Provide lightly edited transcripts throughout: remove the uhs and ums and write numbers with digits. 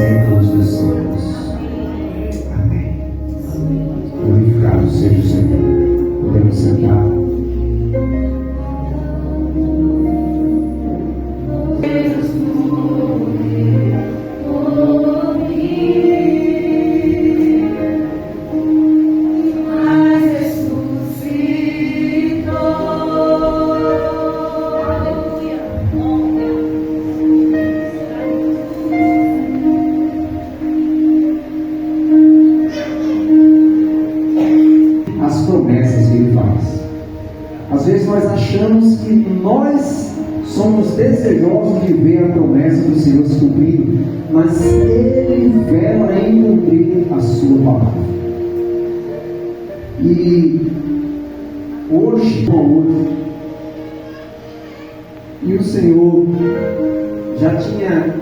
séculos dos séculos. Amém. Glorificado seja o Senhor. Podemos sentar. Achamos que nós somos desejosos de ver a promessa do Senhor se cumprindo, mas Ele vela em cumprir a sua palavra. E hoje, e o Senhor já tinha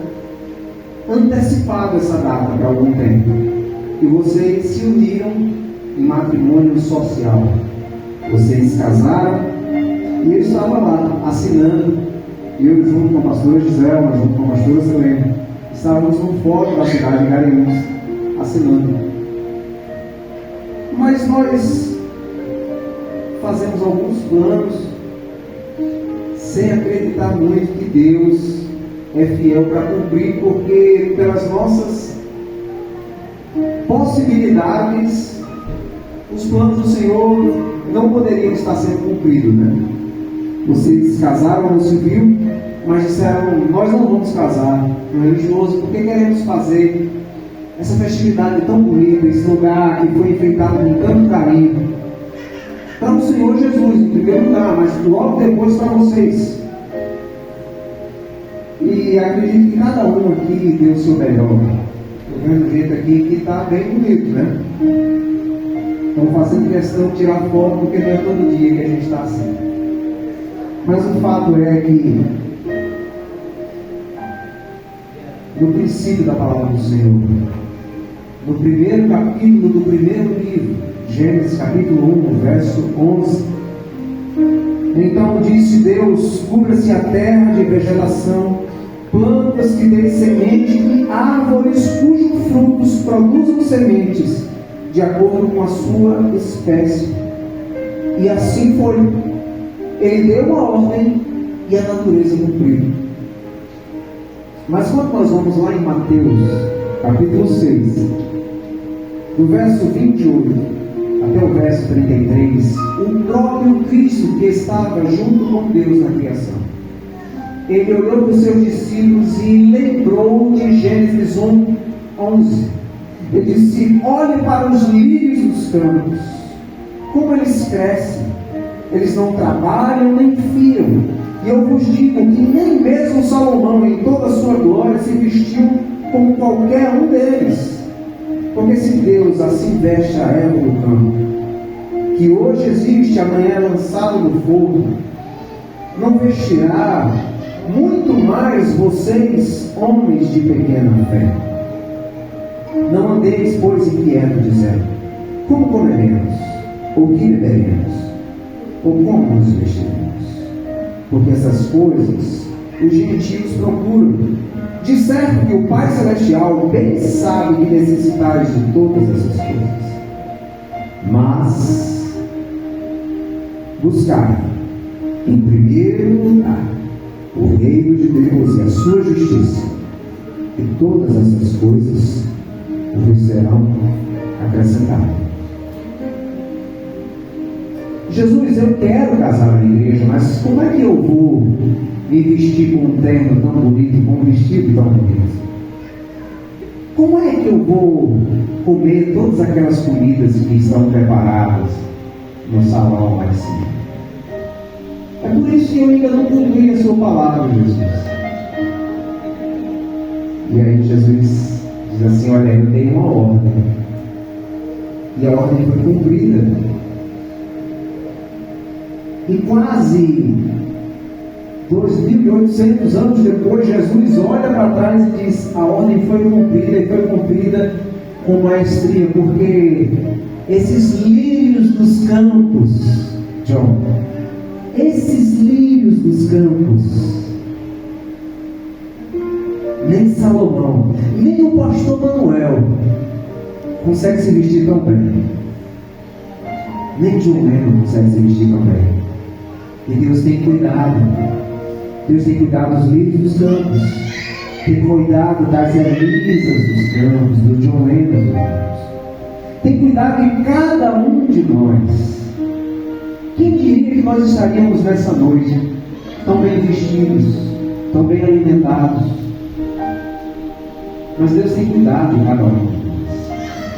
antecipado essa data para algum tempo, e vocês se uniram em matrimônio social. Vocês casaram. E eu estava lá, assinando, eu junto com a pastora Gisela, junto com a pastora Selene, estávamos no fórum da cidade de Garanhuns, assinando. Mas nós fazemos alguns planos, sem acreditar muito que Deus é fiel para cumprir, porque pelas nossas possibilidades, os planos do Senhor não poderiam estar sendo cumpridos, né? Vocês casaram no civil, mas disseram: nós não vamos casar no religioso, porque queremos fazer essa festividade tão bonita, esse lugar que foi enfeitado com tanto carinho para o Senhor Jesus, em primeiro lugar, mas logo depois para vocês. E acredito que cada um aqui deu o seu melhor. Estou vendo gente aqui que está bem bonito, né? Estão fazendo questão de tirar foto, porque não é todo dia que a gente está assim. Mas o fato é que, no princípio da palavra do Senhor, no primeiro capítulo do primeiro livro, Gênesis capítulo 1, verso 11, então disse Deus: cubra-se a terra de vegetação, plantas que deem semente e árvores cujos frutos produzam sementes, de acordo com a sua espécie. E assim foi. Ele deu uma ordem e a natureza cumpriu. Mas quando nós vamos lá em Mateus, capítulo 6, do verso 28 até o verso 33, o próprio Cristo que estava junto com Deus na criação, ele olhou para os seus discípulos e lembrou de Gênesis 1, 11. Ele disse: olhe para os lírios dos campos, como eles crescem. Eles não trabalham nem fiam. E eu vos digo que nem mesmo Salomão, em toda a sua glória, se vestiu como qualquer um deles. Porque se Deus assim veste a erva do campo, que hoje existe, amanhã é lançado no fogo, não vestirá muito mais vocês, homens de pequena fé. Não andeis, pois, inquietos, dizendo: como comeremos? Ou que beberemos? Ou como nos vestiremos? Porque essas coisas os gentios procuram. De certo que o Pai Celestial bem sabe que necessitais de todas essas coisas. Mas buscai em primeiro lugar o reino de Deus e a sua justiça, e todas essas coisas vos serão acrescentadas. Jesus, eu quero casar na igreja, mas como é que eu vou me vestir com um terno tão bonito, com um vestido tão bonito? Como é que eu vou comer todas aquelas comidas que estão preparadas no salão lá em cima? É por isso que eu ainda não cumpri a sua palavra, Jesus. E aí Jesus diz assim: olha, eu dei uma ordem, e a ordem foi cumprida. E quase 2.800 anos depois, Jesus olha para trás e diz: a ordem foi cumprida, e foi cumprida com maestria, porque esses lírios dos campos, John, esses lírios dos campos, nem Salomão, nem o pastor consegue se vestir tão bem. Nem John Lennon consegue se vestir tão bem. E Deus tem cuidado. Deus tem cuidado dos lírios dos campos. Tem cuidado das Elisas dos campos, do John Lennon dos campos. Tem cuidado de cada um de nós. Quem diria que nós estaríamos nessa noite tão bem vestidos, tão bem alimentados? Mas Deus tem cuidado de cada um,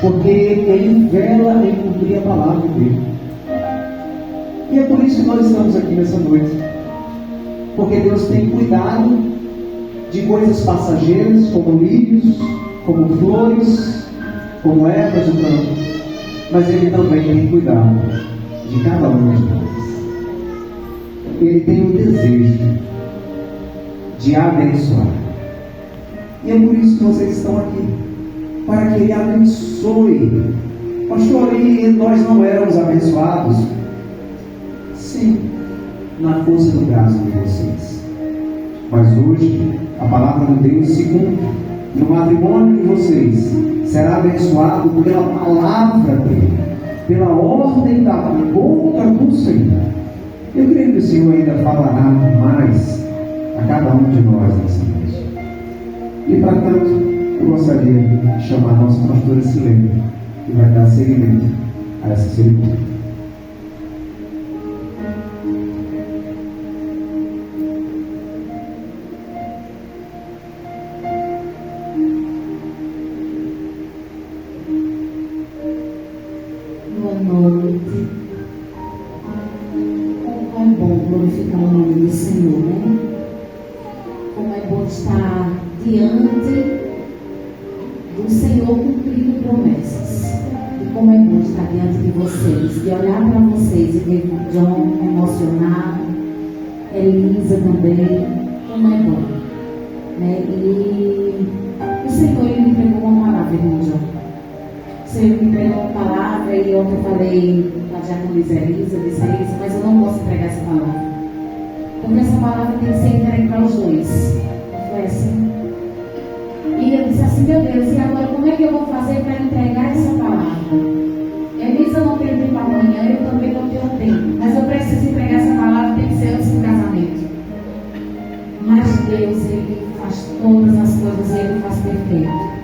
porque Ele vela em cumprir a palavra dele. E é por isso que nós estamos aqui nessa noite, porque Deus tem cuidado de coisas passageiras, como lírios, como flores, como ervas do campo, mas Ele também tem cuidado de cada um de nós. Ele tem o desejo de abençoar. E é por isso que vocês estão aqui, para que Ele abençoe. Pastor, e nós não éramos abençoados? Sim, na força do braço de vocês. Mas hoje, a palavra de Deus se cumpre. No matrimônio de vocês será abençoado pela palavra dele, pela ordem da boca do Senhor. Eu creio que o Senhor ainda falará mais a cada um de nós nessa noite. E para tanto, eu gostaria de chamar a nossa pastora Silene, que vai dar seguimento a essa cerimônia. Boa noite. Como é bom glorificar o nome do Senhor, né? Como é bom estar diante do Senhor cumprindo promessas. E como é bom estar diante de vocês, de olhar para vocês e ver John emocionado, Elisa também. Como é bom, né? E o Senhor, Ele me entregou uma palavra, irmão John. O Senhor me entregou uma palavra e ontem eu falei com a diaconisa Elisa, disse Elisa, mas eu não posso entregar essa palavra. Porque essa palavra tem que ser entregue para os dois. Foi assim. E eu disse assim, meu Deus, e agora como é que eu vou fazer para entregar essa palavra? Elisa não tem tempo amanhã, eu também não tenho tempo. Mas eu preciso entregar essa palavra, tem que ser antes do casamento. Mas Deus, Ele faz todas as coisas e Ele faz perfeito.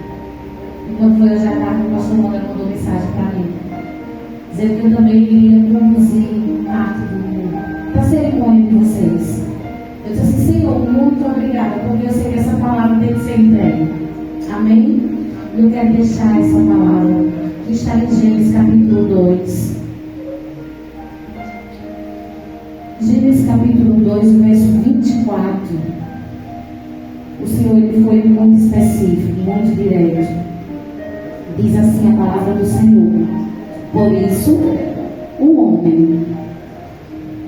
Quando foi hoje à tarde, o pastor Mônica mandou mensagem para mim, dizendo que eu também iria conduzir parte da cerimônia de vocês. Eu disse assim, Senhor, muito obrigada, porque eu sei que essa palavra tem que ser entregue. Amém? Eu quero deixar essa palavra que está em Gênesis capítulo 2. Gênesis capítulo 2, verso 24. O Senhor, Ele foi muito específico, muito direto. Diz assim a palavra do Senhor: por isso, o homem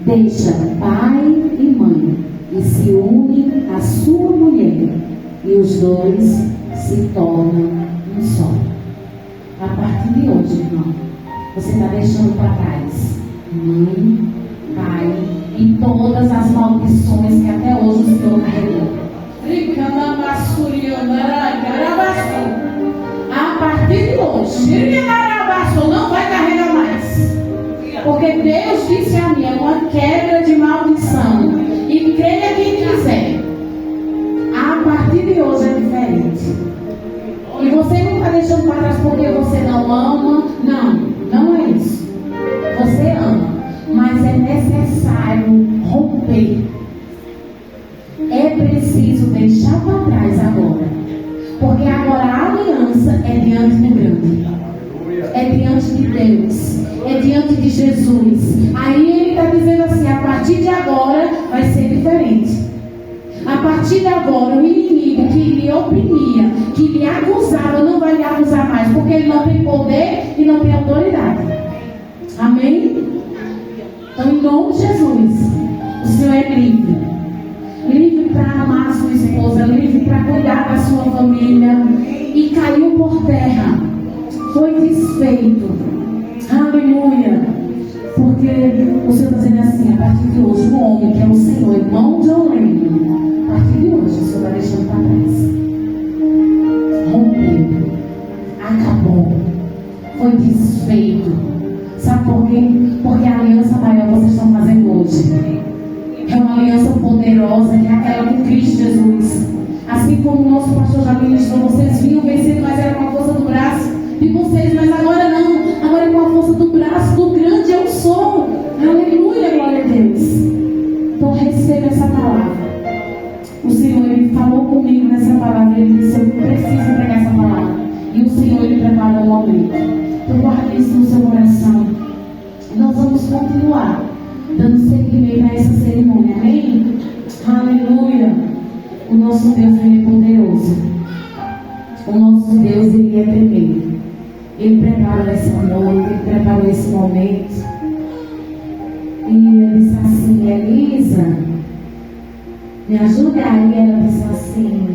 deixa pai e mãe e se une à sua mulher, e os dois se tornam um só. A partir de hoje, irmão, você está deixando para trás mãe, pai e todas as maldições que até hoje o Senhor carregou. A partir de hoje, não vai carregar mais. Porque Deus disse a mim, é uma quebra de maldição. E creia quem quiser. A partir de hoje é diferente. E você não está deixando para trás porque você não ama. Não, não é isso. Você ama. Mas é necessário romper. É preciso deixar para trás agora. Porque agora a aliança é diante do grande. É diante de Deus. É diante de Jesus. Aí Ele está dizendo assim, a partir de agora vai ser diferente. A partir de agora o inimigo que lhe oprimia, que lhe acusava, não vai lhe acusar mais. Porque ele não tem poder e não tem autoridade. Amém? Então em nome de Jesus, o Senhor é livre. Livre para amar a sua esposa, livre para cuidar da sua família. E caiu por terra. Foi desfeito. Aleluia. Porque o Senhor está dizendo assim, a partir de hoje, o homem que é o Senhor, irmão de Orlando, a partir de hoje, o Senhor está deixando para trás. Rompeu. Acabou. foi desfeito. Sabe por quê? Porque a aliança maior que vocês estão fazendo hoje é uma aliança poderosa, que é aquela com Cristo Jesus. Assim como o nosso pastor já ministrou, vocês vinham vencendo, mas era com a força do braço de vocês, mas agora não, agora é com a força do braço do grande eu sou. Aleluia, glória a Deus. Então receba essa palavra. O Senhor, Ele falou comigo nessa palavra, Ele disse, eu preciso pregar essa palavra. E o Senhor, Ele preparou o momento. Então guarde isso no seu coração. Nós vamos continuar dando seguimento a essa cerimônia, amém? Aleluia. O nosso Deus, Ele é poderoso. O nosso Deus, Ele é tremendo. Ele preparou essa noite, Ele preparou esse momento. E Ele disse assim, Elisa, me ajuda aí. Ela disse assim,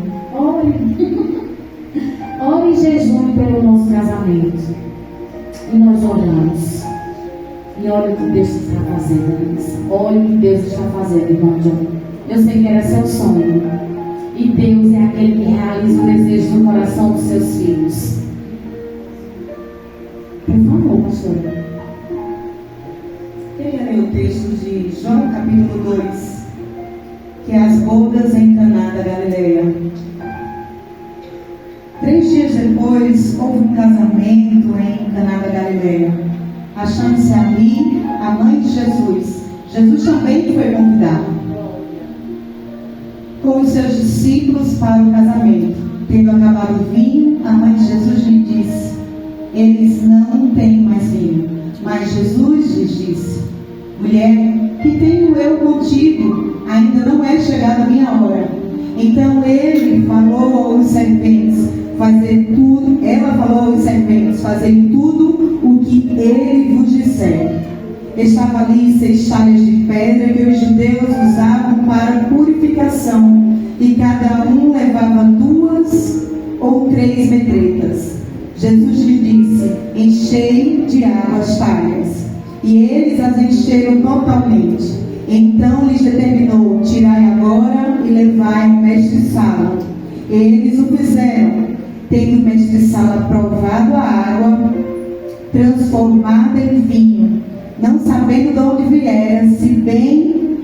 ore e jejum pelo nosso casamento. E nós oramos. E olha o que Deus está fazendo, Elisa. Olha o que Deus está fazendo, irmão John. Eu sei que era seu sonho. E Deus é aquele que realiza o desejo do coração dos seus filhos. Por favor, pastora. Queria ler o texto de João capítulo 2, que é as bodas em Caná da Galileia. 3 dias depois, houve um casamento em Caná da Galileia. Achando-se ali a mãe de Jesus. Jesus também foi convidado com os seus discípulos para o casamento. Tendo acabado o vinho, a mãe de Jesus lhe disse, eles não têm mais vinho. Mas Jesus lhes disse, mulher, que tenho eu contigo? Ainda não é chegada a minha hora. Então ele falou aos serpentes, ela falou aos serpentes, fazei tudo o que ele vos disser. Estava ali 6 talhas de pedra que os judeus usavam para purificação, e cada um levava 2 ou 3 medretas. Jesus lhe disse, enchei de água as talhas. E eles as encheram totalmente. Então lhes determinou, tirai agora e levai o mestre-sala. Eles o fizeram. Tendo o mestre-sala provado a água, transformada em vinho, não sabendo de onde viera, se bem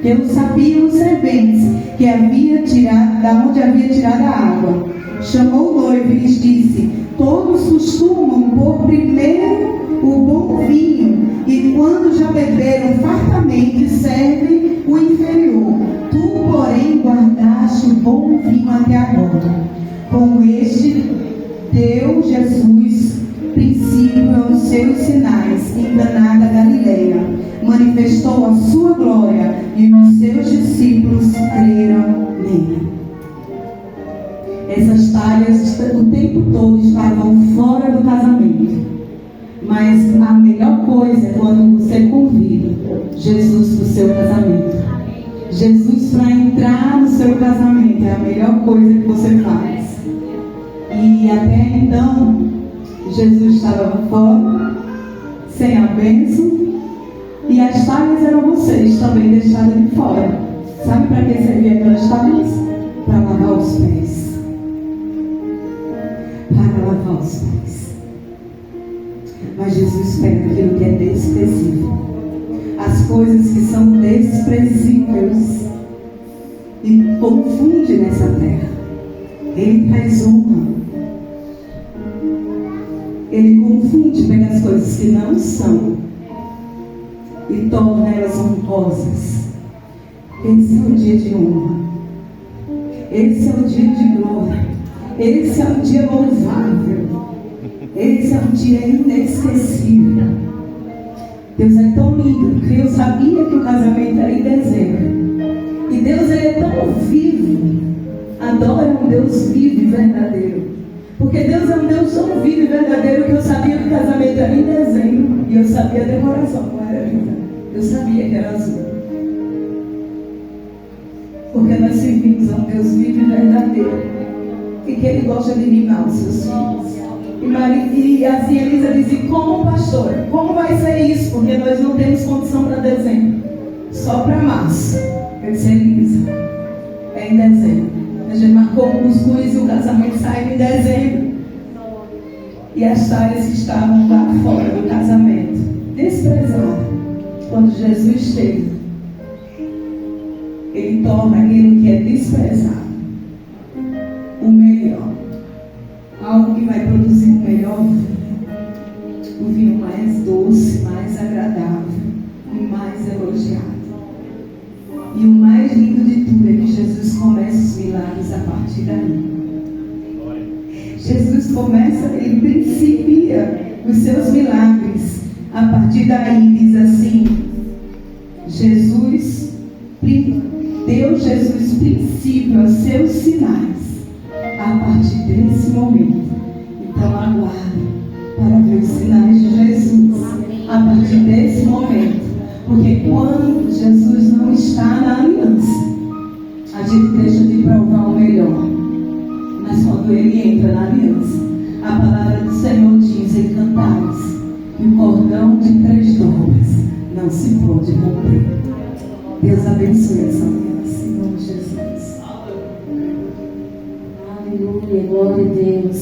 que o sabiam os serventes, da onde havia tirado a água. Chamou o noivo e lhes disse, todos costumam pôr primeiro o bom vinho, e quando já beberam fartamente, servem o inferior. Tu, porém, guardaste o bom vinho até agora. Com este, deu Jesus princípio aos seus sinais em Caná da Galileia. Manifestou a sua glória e os seus discípulos creram nele. Essas talhas o tempo todo estavam fora do casamento. Mas a melhor coisa é quando você convida Jesus para o seu casamento. Jesus para entrar no seu casamento é a melhor coisa que você faz. E até então, Jesus estava fora, sem a bênção, e as talhas eram vocês também deixadas de fora. Sabe para que servia aquelas talhas? Para lavar os pés. Para lavar os pés. Mas Jesus pega aquilo que é desprezível, as coisas que são desprezíveis, e confunde nessa terra. Ele traz honra. Ele confunde, pega as coisas que não são e torna elas honrosas. Esse é o dia de honra. Esse é o dia de glória. Esse é o dia louvável. Esse é um dia inesquecível. Deus é tão lindo, porque eu sabia que o casamento era em dezembro. E Deus, ele é tão vivo. Adoro um Deus vivo e verdadeiro. Porque Deus é um Deus tão vivo e verdadeiro que eu sabia que o casamento era em dezembro. E eu sabia a decoração, não era linda. Eu sabia que era azul. Porque nós servimos a um Deus vivo e verdadeiro. E que Ele gosta de mimar os seus filhos. E assim Elisa disse, como pastor, como vai ser isso? Porque nós não temos condição para dezembro, só para março. Eu disse, Elisa, é em dezembro. A gente marcou um cuscuz e o casamento sai em dezembro. E as talhas que estavam lá fora do casamento, desprezadas. Quando Jesus chega, Ele torna aquilo que é desprezado o melhor. Algo que vai produzir o melhor vinho. O vinho mais doce, mais agradável e mais elogiado. E o mais lindo de tudo é que Jesus começa os milagres a partir daí. Jesus começa, Ele principia os seus milagres. A partir daí diz assim, deu Jesus princípio aos seus sinais. A partir desse momento, então aguarde para ver os sinais de Jesus. A partir desse momento, porque quando Jesus não está na aliança, a gente deixa de provar o melhor. Mas quando Ele entra na aliança, a palavra do Senhor diz em Cantares que o cordão de 3 dobras não se pode cumprir. Deus abençoe essa aliança, em nome de Jesus. Aleluia, glória a Deus.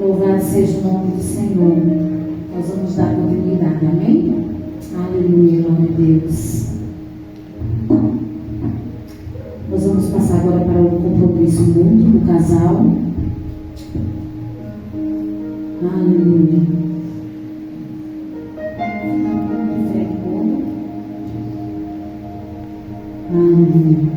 Louvado seja o nome do Senhor. Nós vamos dar continuidade, amém? Aleluia, glória a Deus. Nós vamos passar agora para o compromisso mútuo do casal. Aleluia. Aleluia.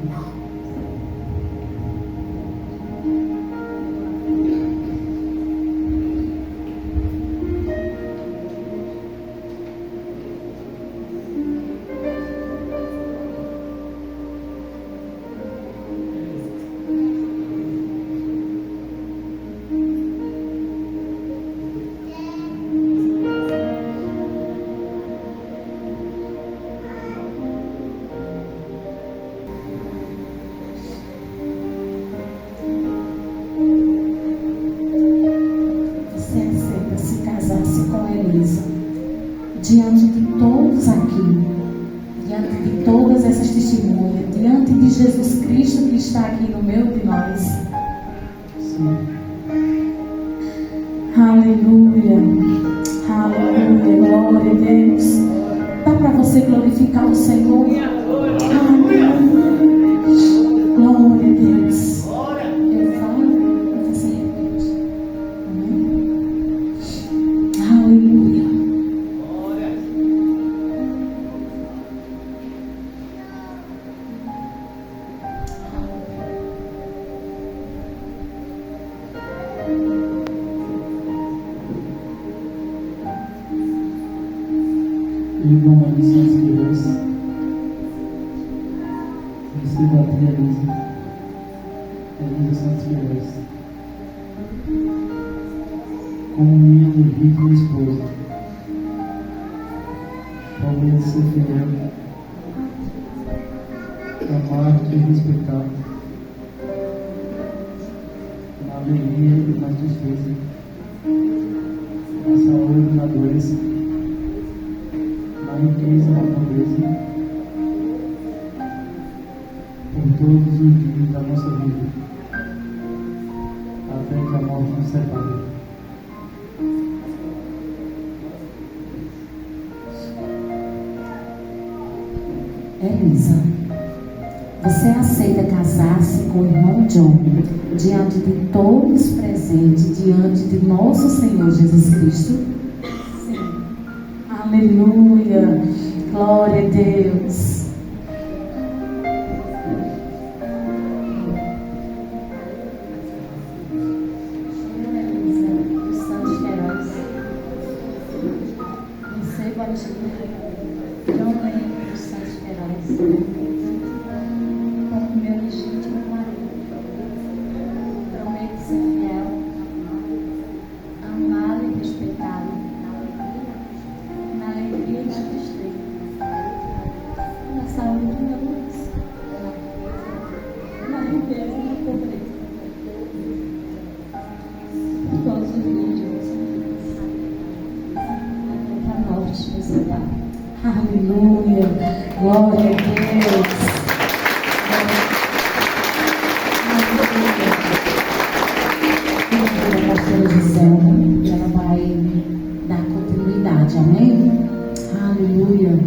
Diante de todos aqui, diante de todas essas testemunhas, diante de Jesus Cristo que está aqui no meio de nós. Sim. Aleluia, aleluia, glória a Deus. Dá para você glorificar o Senhor? Aleluia, glória a Deus. Eu falo, você repete. Amém? Aleluia. Irmão Alisson Queiroz, receba a tia Elisa Santos Queiroz, como minha legítima esposa, talvez ser fiel, amar e respeitar, na alegria e na tristeza, na saúde e na doença, a riqueza da pobreza, por todos os dias da nossa vida, até que a morte nos separe. Elisa, você aceita casar-se com o irmão John diante de todos presentes, diante de nosso Senhor Jesus Cristo? Aleluia, glória a Deus. Elisa dos Santos Queiroz, receba a tia John dos Santos Queiroz como meu legítimo marido. Prometo ser fiel, amá-lo e respeitá-lo. Na alegria e na tristeza, na saúde e na doença, na riqueza e na pobreza, por todos os dias de nossa vida, até a morte nos separe. Aleluia, glória a Deus. Aleluia. Pastora Gisela. verdade. Amém? Aleluia.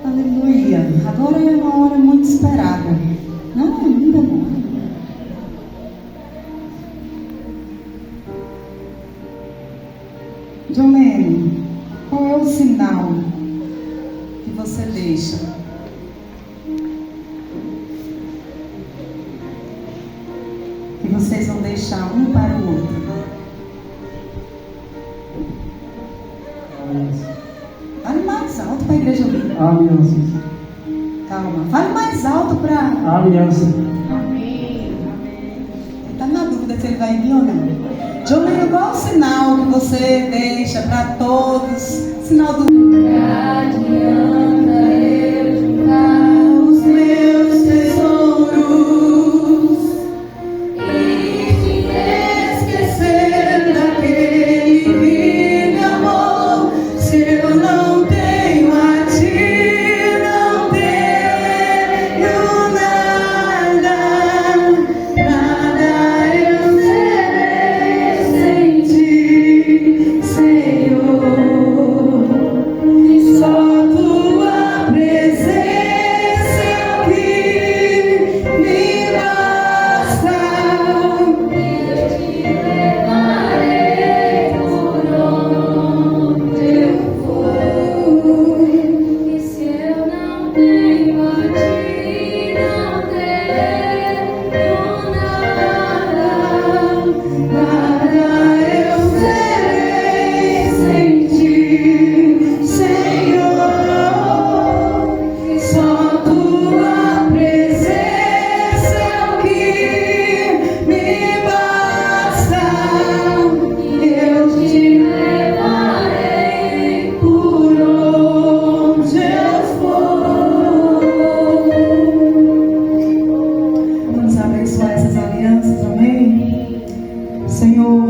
Aleluia. Agora é uma hora muito esperada. Não, ainda não. Jomene, qual é o sinal que você deixa? Que vocês vão deixar um para o outro. Fale mais alto para a igreja ouvir. Alianças. Calma. Fale mais alto para... Aliança. Ele está na dúvida se ele vai vir ou não. Jomene, qual é o sinal que você deixa para todos? Sinal do... Os meus tesouros e te esquecer daquele que me amou. Se eu não tenho a ti, não tenho nada, nada eu serei sem ti, Senhor. Só tua presença aqui me basta. Eu te levarei por onde eu for. E se eu não tenho a ti, não tenho nada, nada eu serei sem ti, Senhor. Só tua presença é o que me basta. Eu te levarei por onde eu for. Vamos abençoar essas alianças, amém? Senhor,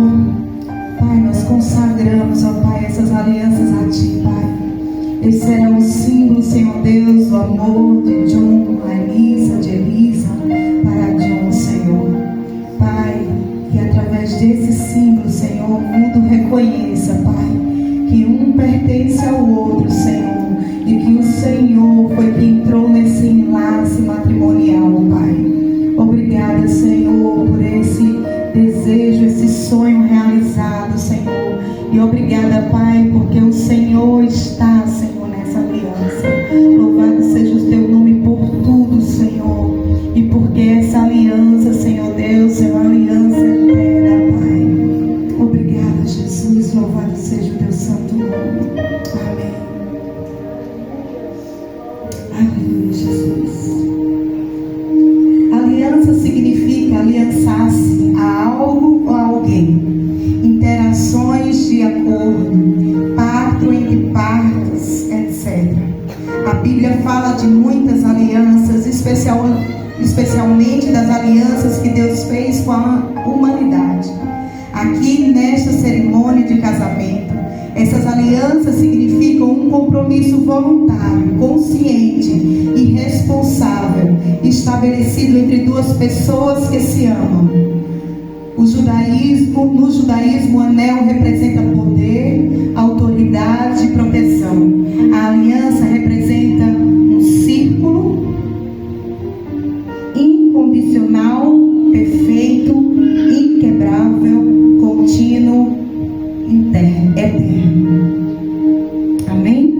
Pai, nós consagramos, ó Pai, essas alianças a Ti, Pai. Esse será o símbolo, Senhor Deus, do amor de John, a Elisa, de Elisa, para John, Senhor. Pai, que através desse símbolo, Senhor, o mundo reconheça, Pai, que um pertence ao outro, Senhor, e que o Senhor foi quem entrou nesse enlace matrimonial, Pai. Obrigada, Senhor, por esse desejo, esse sonho realizado, Senhor. E obrigada, Pai, porque o Senhor está, Senhor, nessa aliança. Louvado seja o Teu nome por tudo, Senhor. E porque essa aliança, Senhor Deus, é uma aliança eterna, Pai. Obrigada, Jesus. Louvado seja o Teu santo nome. Amém. Aleluia, Jesus. Aliança significa aliançar-se a algo ou a alguém. Interações de acordo, pacto entre partes, etc. A Bíblia fala de muitas alianças, especialmente das alianças que Deus fez com a humanidade. Aqui nesta cerimônia de casamento, essas alianças significam um compromisso voluntário, consciente e responsável, estabelecido entre duas pessoas que se amam. No judaísmo, o anel representa poder, autoridade e proteção. A aliança representa um círculo incondicional, perfeito, inquebrável, contínuo, eterno. Amém?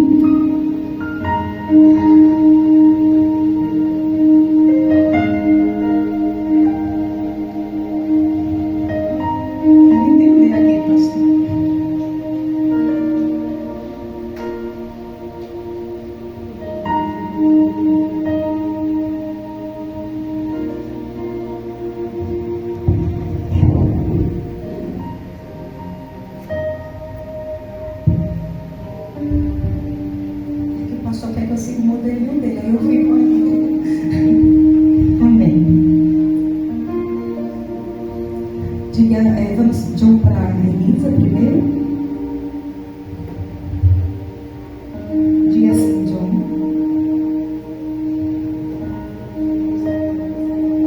Só quer que eu siga o modelinho dele, aí eu fico aqui. Amém. Diga, vamos John para a Elisa primeiro. Diga assim, John.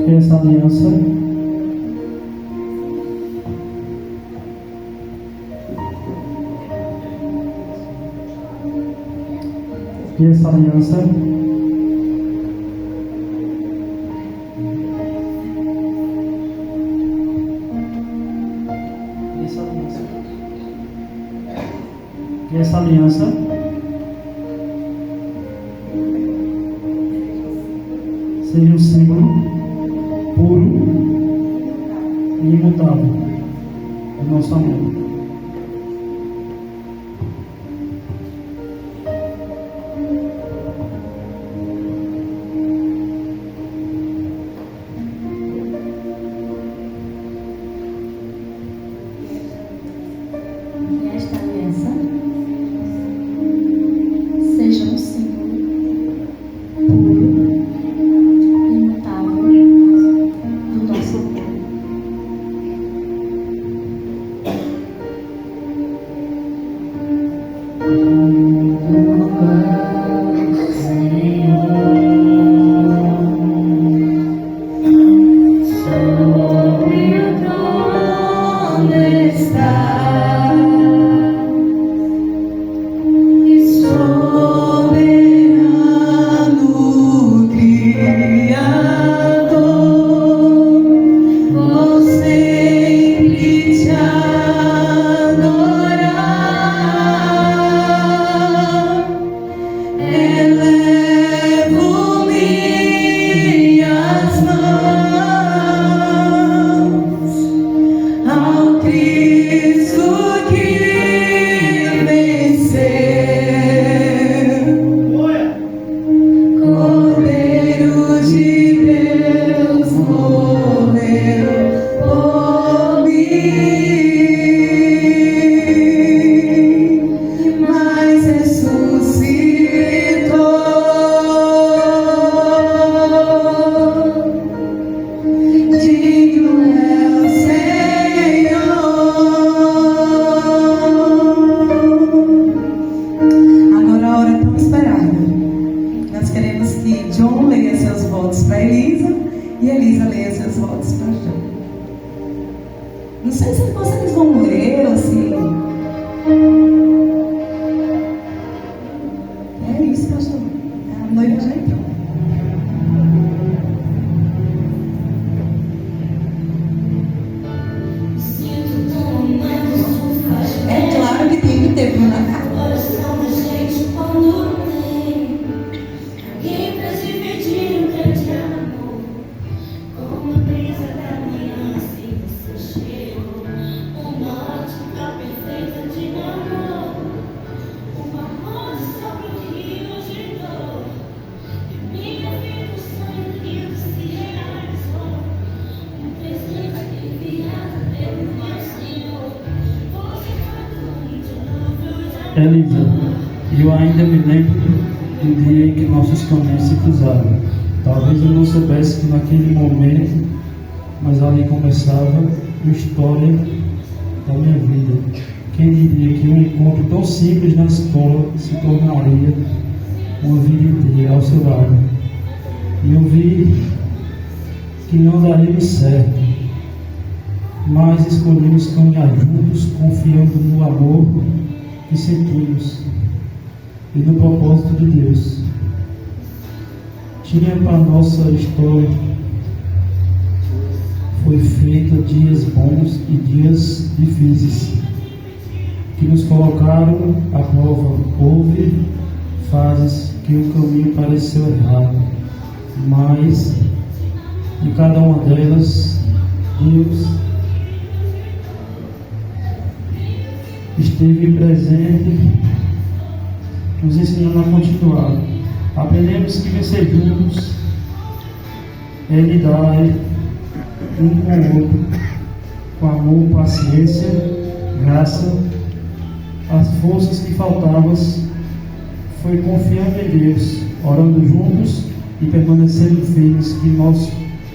que essa aliança seja um símbolo puro e imutável do nosso amor. Que esta aliança seja um símbolo puro e imutável do nosso amor. John leia seus votos para Elisa e Elisa leia seus votos para John. Não sei se vocês vão ler assim. É isso, pastor. A noiva já entrou. É claro que tem que ter na casa. Elisa, eu ainda me lembro do dia em que nossos caminhos se cruzaram. Talvez eu não soubesse que naquele momento, mas ali começava a história da minha vida. Quem diria que um encontro tão simples na escola se tornaria uma vida inteira ao seu lado. E eu vi que não daria certo, mas escolhemos caminhar juntos, confiando no amor que sentimos e no propósito de Deus. Tinha para nossa história foi feita dias bons e dias difíceis que nos colocaram à prova. Houve fases que o caminho pareceu errado, mas em cada uma delas Deus esteve presente, nos ensinando a continuar. Aprendemos que vencer juntos é lidar um com o outro, com amor, paciência, graça. As forças que faltavam foi confiando em Deus, orando juntos e permanecendo firmes, que nosso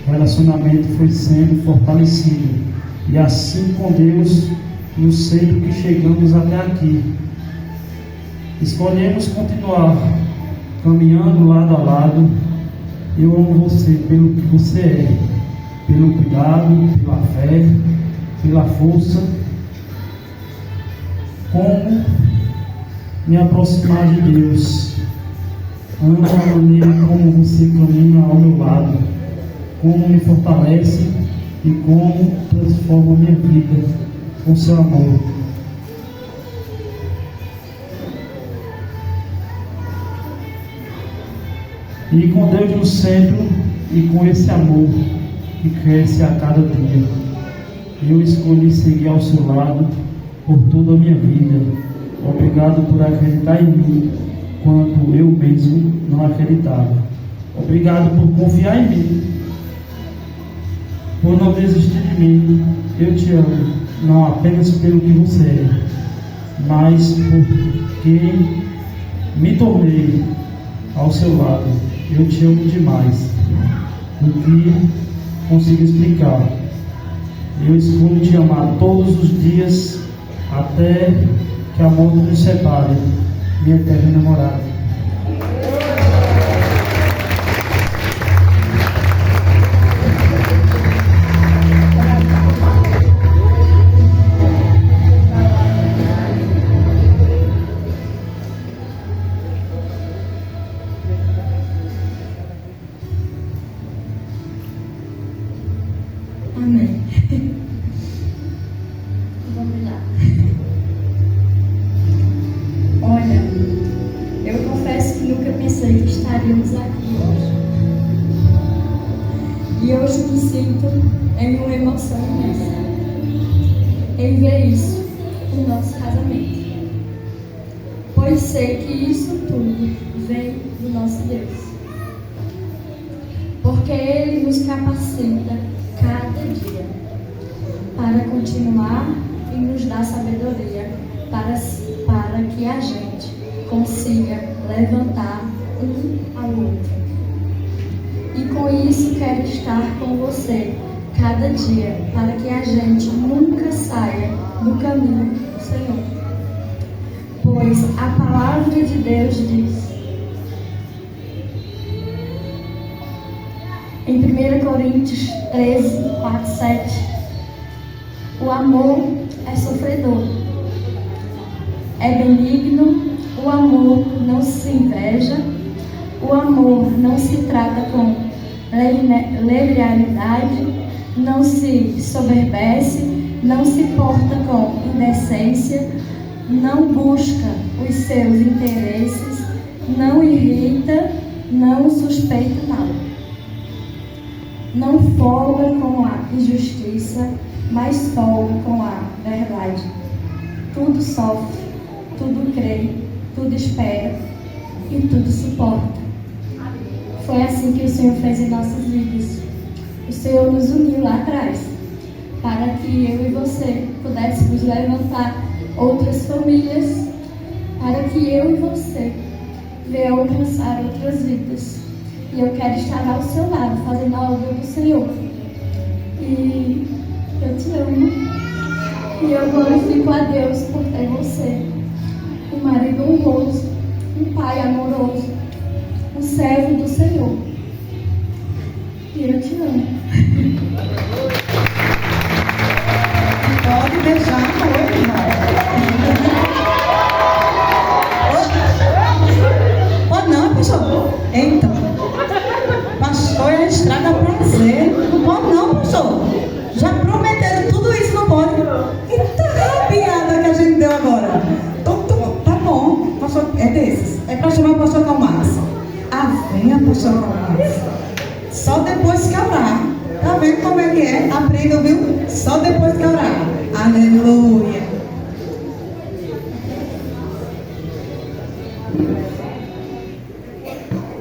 relacionamento foi sendo fortalecido. E assim com Deus, eu sei que chegamos até aqui. Escolhemos continuar caminhando lado a lado. Eu amo você pelo que você é pelo cuidado, pela fé, pela força. Como me aproximar de Deus? Amo a maneira como você caminha ao meu lado, como me fortalece e como transforma a minha vida com seu amor. E com Deus no centro e com esse amor que cresce a cada dia, eu escolhi seguir ao seu lado por toda a minha vida. Obrigado por acreditar em mim quando eu mesmo não acreditava. Obrigado por confiar em mim, por não desistir de mim. Eu te amo, não apenas pelo que você é, mas por quem me tornei ao seu lado. Eu te amo demais, o que consigo explicar. Eu escolho te amar todos os dias, até que a morte nos separe, minha eterna namorada. Amém. Vamos lá. Olha, eu confesso que nunca pensei que estaríamos aqui hoje. E hoje me sinto em uma emoção imensa em ver isso no nosso casamento. Pois sei que isso tudo vem do nosso Deus. Porque Ele nos capacita cada dia para continuar e nos dar sabedoria para que a gente consiga levantar um ao outro. E com isso quero estar com você cada dia para que a gente nunca saia do caminho do Senhor. Pois a palavra de Deus diz em 1 Coríntios 13, 4, 7, o amor é sofredor, é benigno, o amor não se inveja, o amor não se trata com leviandade, não se soberbece, não se porta com indecência, não busca os seus interesses, não irrita, não suspeita nada. Não folga com a injustiça, mas folga com a verdade. Tudo sofre, tudo crê, tudo espera e tudo suporta. Foi assim que o Senhor fez em nossas vidas. O Senhor nos uniu lá atrás, para que eu e você pudéssemos levantar outras famílias, para que eu e você venham alcançar outras vidas. E eu quero estar ao seu lado, fazendo a obra do Senhor. E eu te amo. E eu glorifico a Deus por ter você. Um marido honroso, um pai amoroso, um servo do Senhor. E eu te amo. Pode beijar a noiva, irmão. Pode não, pastor? Então, pastor é estraga prazer. Não pode não, pastor. Já prometeram tudo isso, não pode? Eita, piada que a gente deu agora. Então, tá bom, pastor, é desses. É pra chamar o pastor Calmax. Venha, pastor Calmax. Só depois que orar. Tá vendo como é que é? Aprenda, viu? Só depois que orar. Aleluia.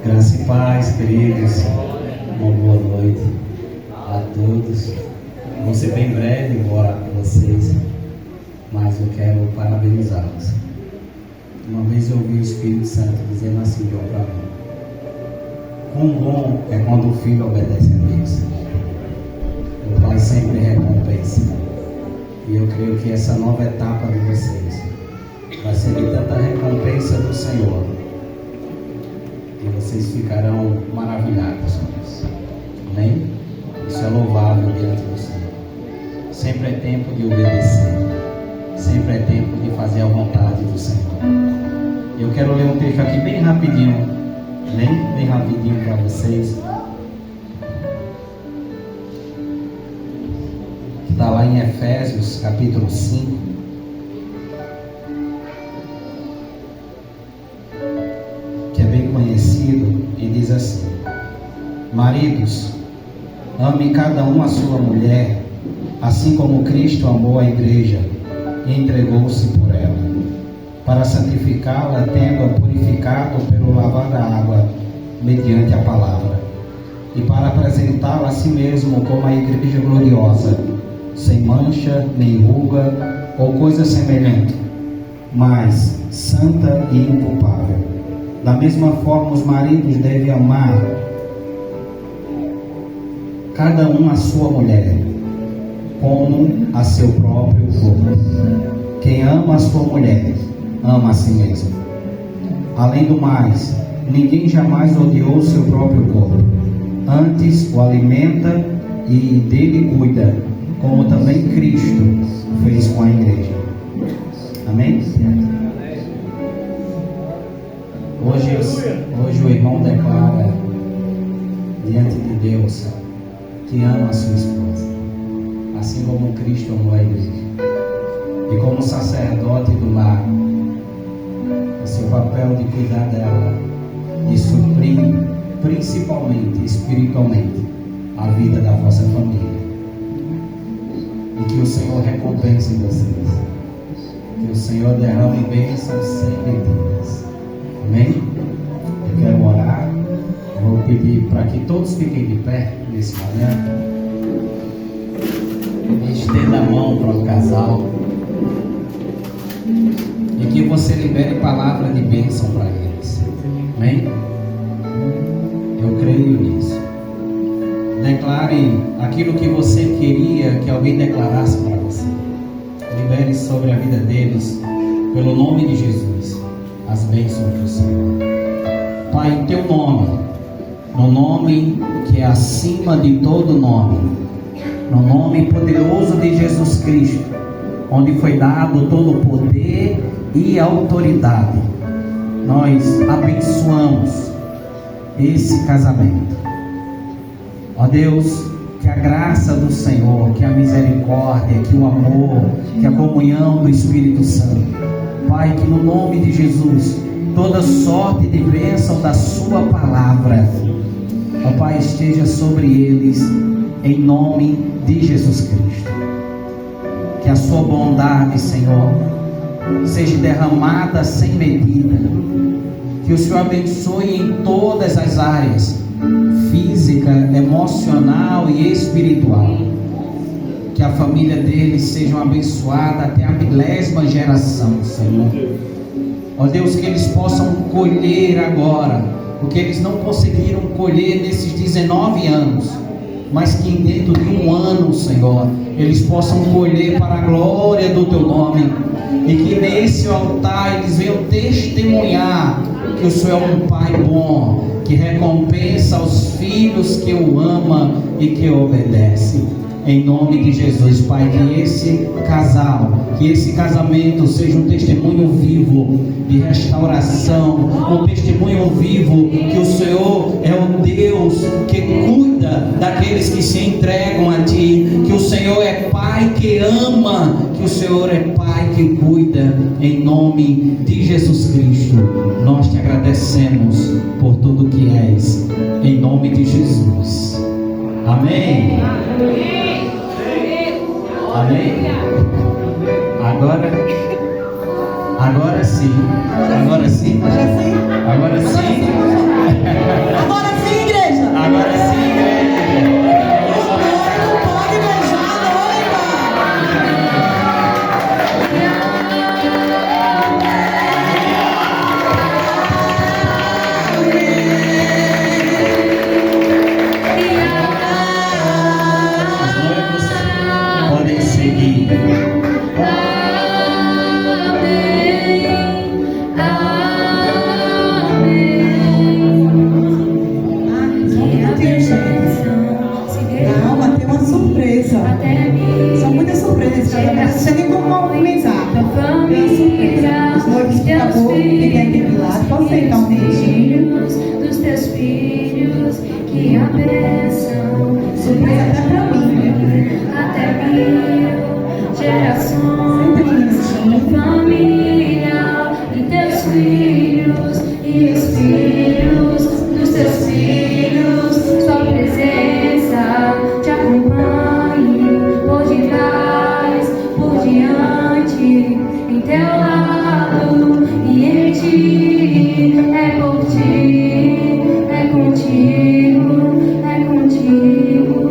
Graça e paz, queridos. Uma boa noite a todos. Vou ser bem breve, vou orar com vocês, mas eu quero parabenizá-los. Uma vez eu ouvi o Espírito Santo dizendo assim, João, para mim: quão bom é quando o filho obedece a Deus. O Pai sempre recompensa. E eu creio que essa nova etapa de vocês vai ser de tanta recompensa do Senhor, e vocês ficarão maravilhados com isso. Amém? Isso é louvável diante do Senhor. Sempre é tempo de obedecer. Sempre é tempo de fazer a vontade do Senhor. Eu quero ler um texto aqui bem rapidinho. Bem rapidinho para vocês. Está lá em Efésios, capítulo 5. Que é bem conhecido. E diz assim: maridos, ame cada um a sua mulher, assim como Cristo amou a igreja e entregou-se por ela, para santificá-la, tendo-a purificado pelo lavar da água, mediante a palavra, e para apresentá-la a si mesmo como a igreja gloriosa, sem mancha, nem ruga, ou coisa semelhante, mas santa e inculpável. Da mesma forma, os maridos devem amar cada um a sua mulher, como a seu próprio corpo. Quem ama a sua mulher, ama a si mesmo. Além do mais, ninguém jamais odiou o seu próprio corpo. Antes o alimenta e dele cuida, como também Cristo fez com a igreja. Amém? Hoje o irmão declara diante de Deus que ama a sua esposa, assim como Cristo amou a igreja. E como sacerdote do lar, é seu papel de cuidar dela e suprir, principalmente espiritualmente, a vida da vossa família. E que o Senhor recompense vocês. Que o Senhor derrame bênçãos sem medidas. Amém? Eu quero orar. Vou pedir para que todos fiquem de pé nesse momento. Estenda a mão para o casal. E que você libere palavra de bênção para eles. Amém? Eu creio nisso. Declare aquilo que você queria que alguém declarasse para você. Libere sobre a vida deles, pelo nome de Jesus, as bênçãos do Senhor. Pai, em teu nome, no nome que é acima de todo nome, no nome poderoso de Jesus Cristo, onde foi dado todo o poder e autoridade, nós abençoamos esse casamento. Ó Deus, que a graça do Senhor, que a misericórdia, que o amor, que a comunhão do Espírito Santo, Pai, que no nome de Jesus, toda sorte de bênção da sua palavra, ó Pai, esteja sobre eles, em nome de Jesus Cristo. Que a sua bondade, Senhor, seja derramada sem medida. Que o Senhor abençoe em todas as áreas, física, emocional e espiritual. Que a família deles seja abençoada até a 10ª geração, Senhor. Ó Deus, que eles possam colher agora o que eles não conseguiram colher nesses 19 anos, mas que dentro de um ano, Senhor, eles possam colher para a glória do teu nome, e que nesse altar eles venham testemunhar que o Senhor é um Pai bom, que recompensa os filhos que o ama e que o obedece. Em nome de Jesus, Pai, que esse casal, que esse casamento seja um testemunho vivo de restauração, um testemunho vivo que o Senhor é o Deus que cuida daqueles que se entregam a Ti, que o Senhor é Pai que ama, que o Senhor é Pai que cuida. Em nome de Jesus Cristo, nós te agradecemos por tudo que és, em nome de Jesus. Amém. Amém. Agora sim. Agora sim. Agora sim. Agora sim, igreja. Agora sim, igreja. O noivo pode beijar a noiva. Os noivos podem seguir. Amém. povo que tem aqui do lado. Posso sentar um minutinho? Dos teus filhos, que a bênção Surpresa até pra mim, viu? até mil gerações. Senta um minutinho. Família e teus filhos e os filhos dos teus filhos, sua presença te acompanhe por detrás, por diante, em teu lado e em ti, é por ti, é contigo, é contigo.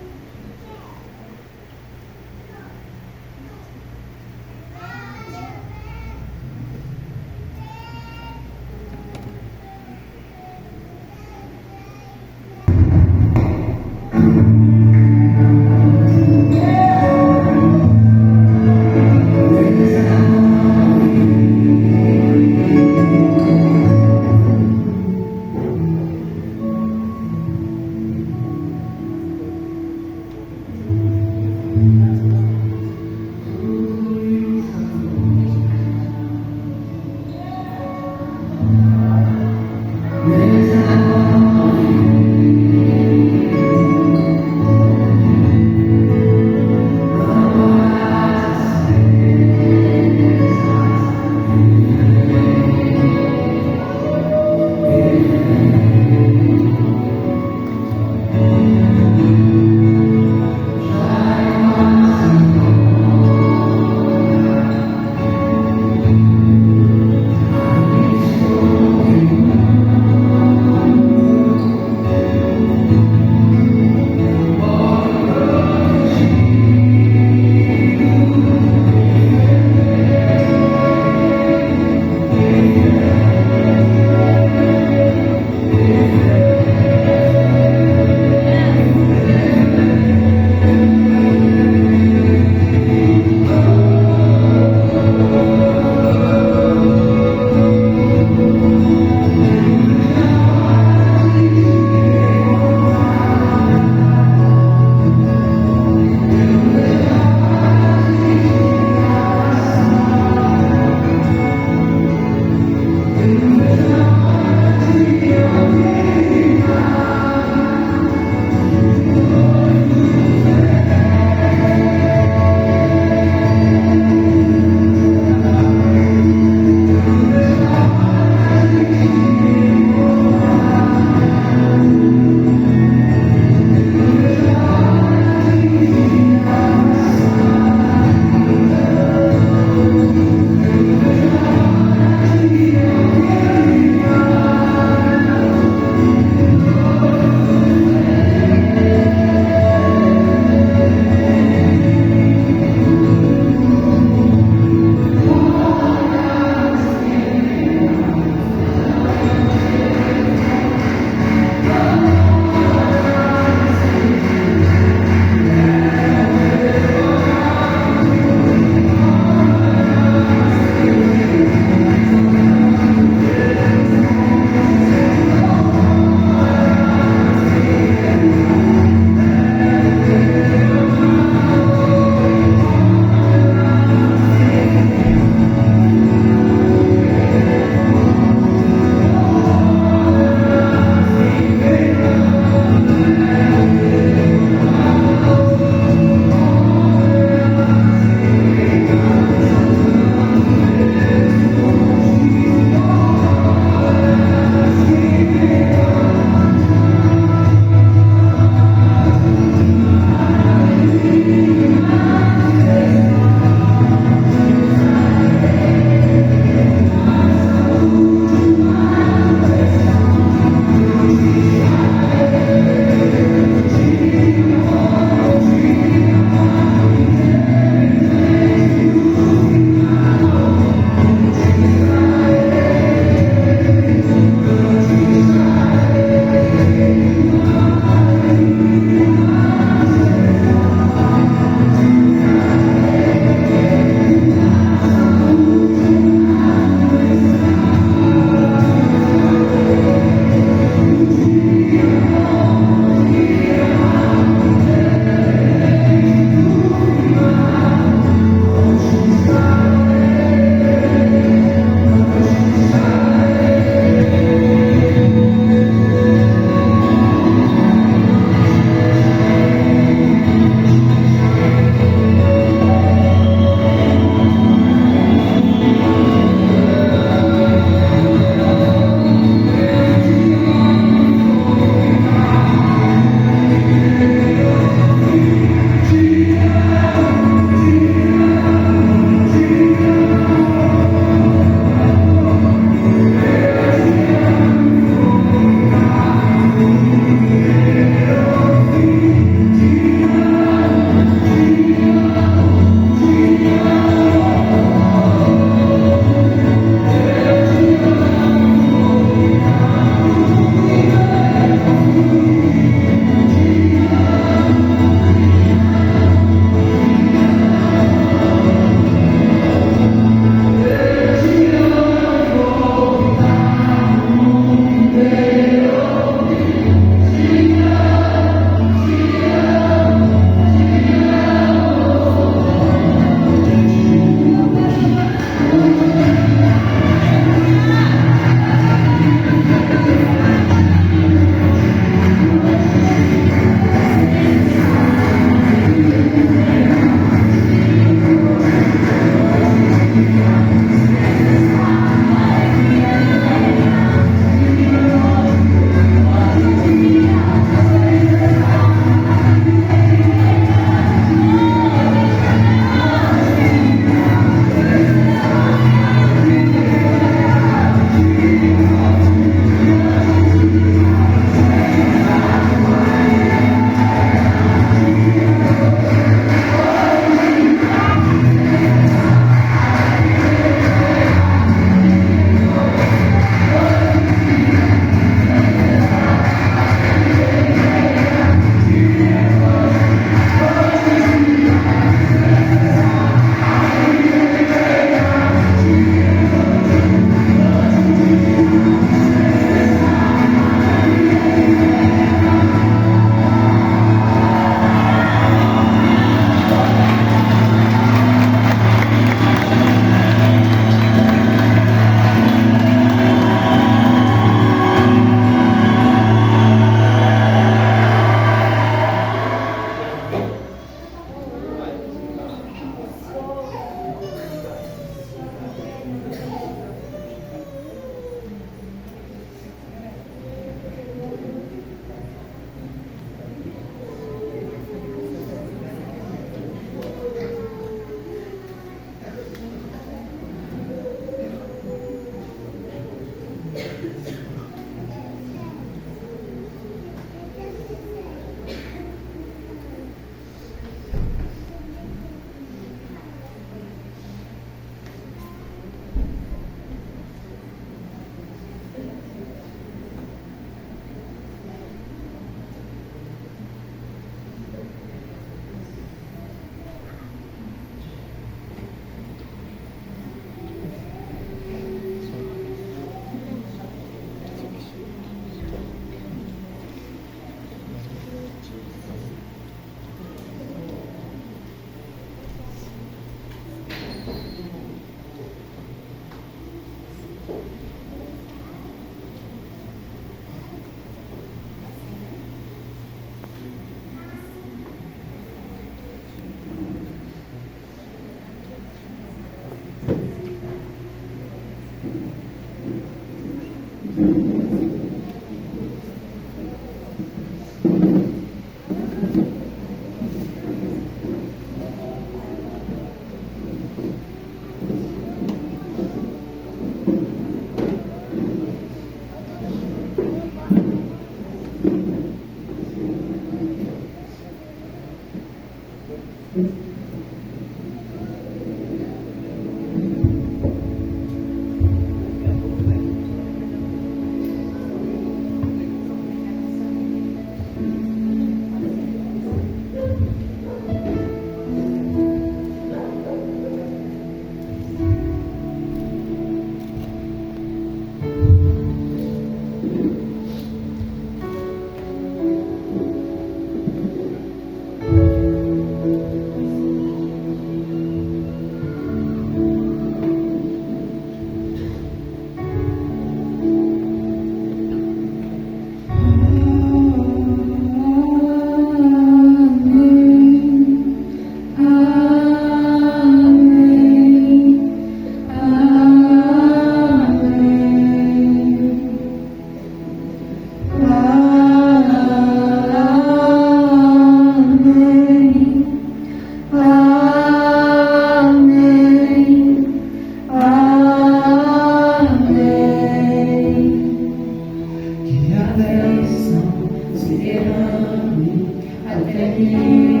mim,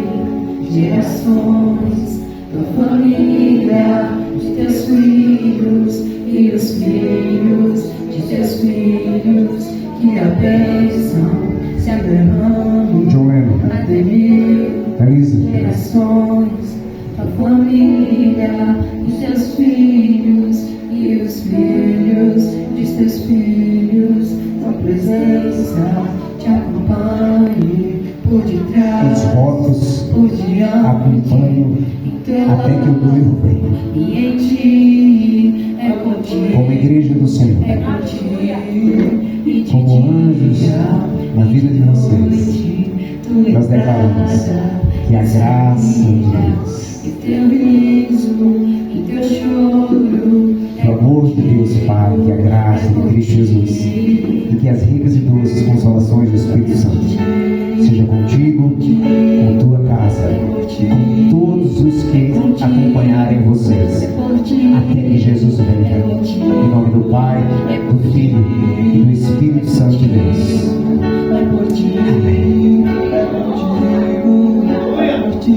gerações, tua família, de teus filhos e os filhos de teus filhos, que a bênção se derrame até mim, gerações, tua família, de teus filhos e os filhos de teus filhos, tua presença te acompanhe por detrás, os votos por diante, acompanham até que o noivo venha. e em ti é contigo, Como igreja do Senhor, é contigo, e de como anjos na vida de vocês, nós declaramos que a graça de Deus, e teu riso, e teu choro, que o amor de Deus Pai, que a graça de Cristo Jesus e que as ricas e doces consolações do Espírito Santo seja contigo, com tua casa e com todos os que acompanharem vocês, até que Jesus venha. Em nome do Pai, do Filho e do Espírito Santo de Deus. é por ti, Amém. é por ti,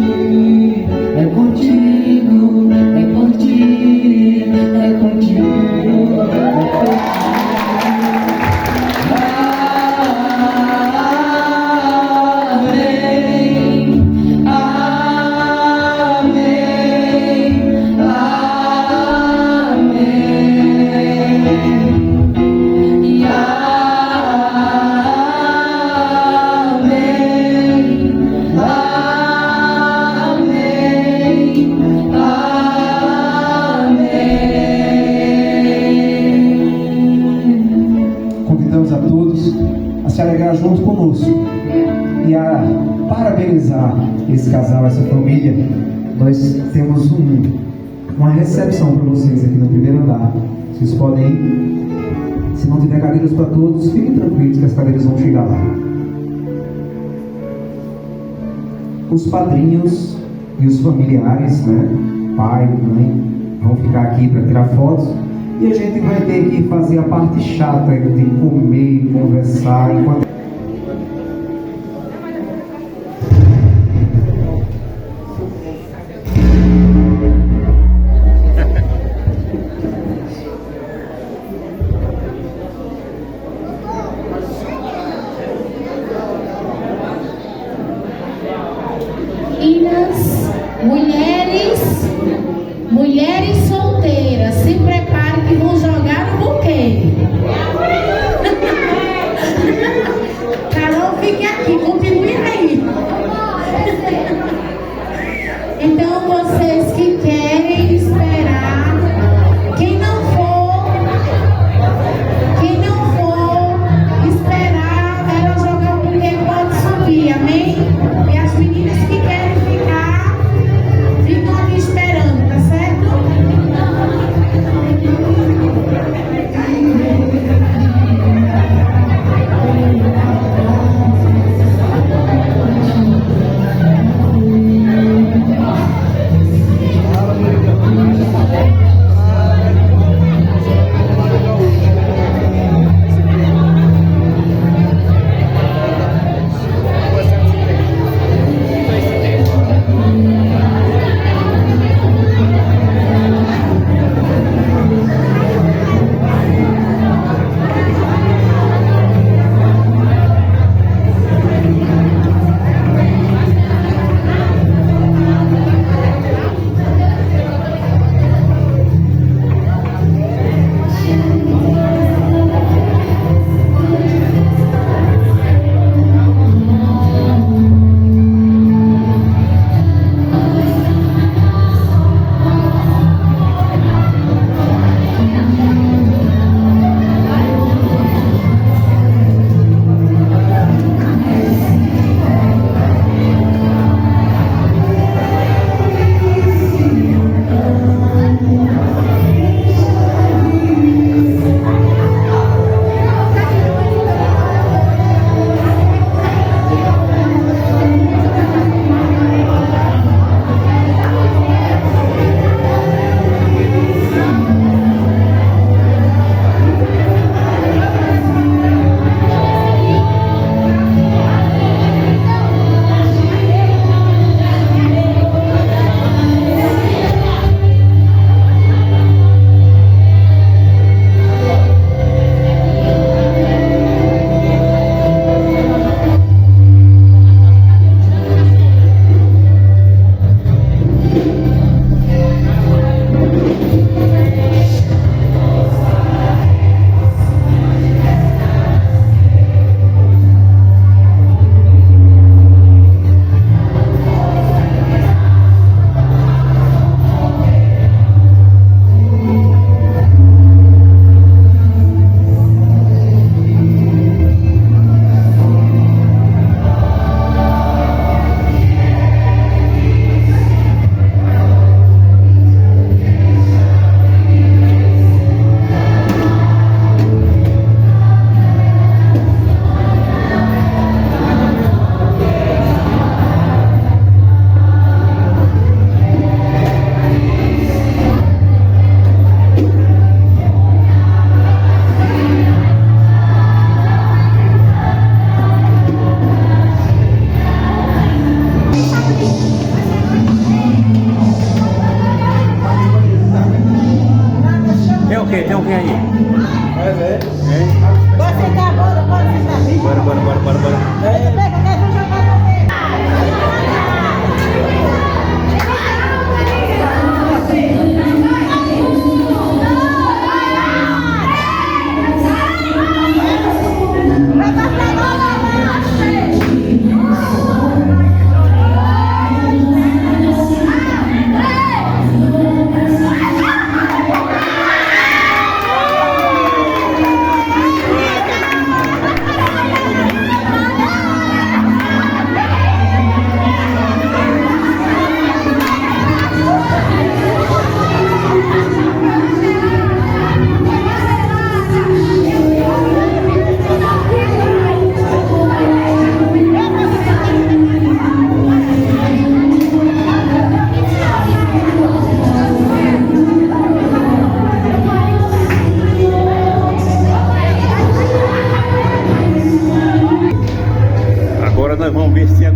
é contigo, é por ti, é contigo. Convidamos a todos a se alegrar junto conosco e a parabenizar esse casal, essa família. Nós temos uma recepção para vocês aqui no primeiro andar. Vocês podem ir. Se não tiver cadeiras para todos, fiquem tranquilos que as cadeiras vão chegar lá. Os padrinhos e os familiares, né? Pai, mãe, vão ficar aqui para tirar fotos. E a gente vai ter que fazer a parte chata de comer, conversar enquanto... Meninas, mulheres solteiras, se preparem que vão jogar no buquê.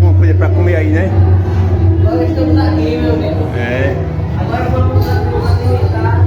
alguma coisa para comer aí, né? Agora estamos aqui, meu amigo. É. Agora vamos alimentar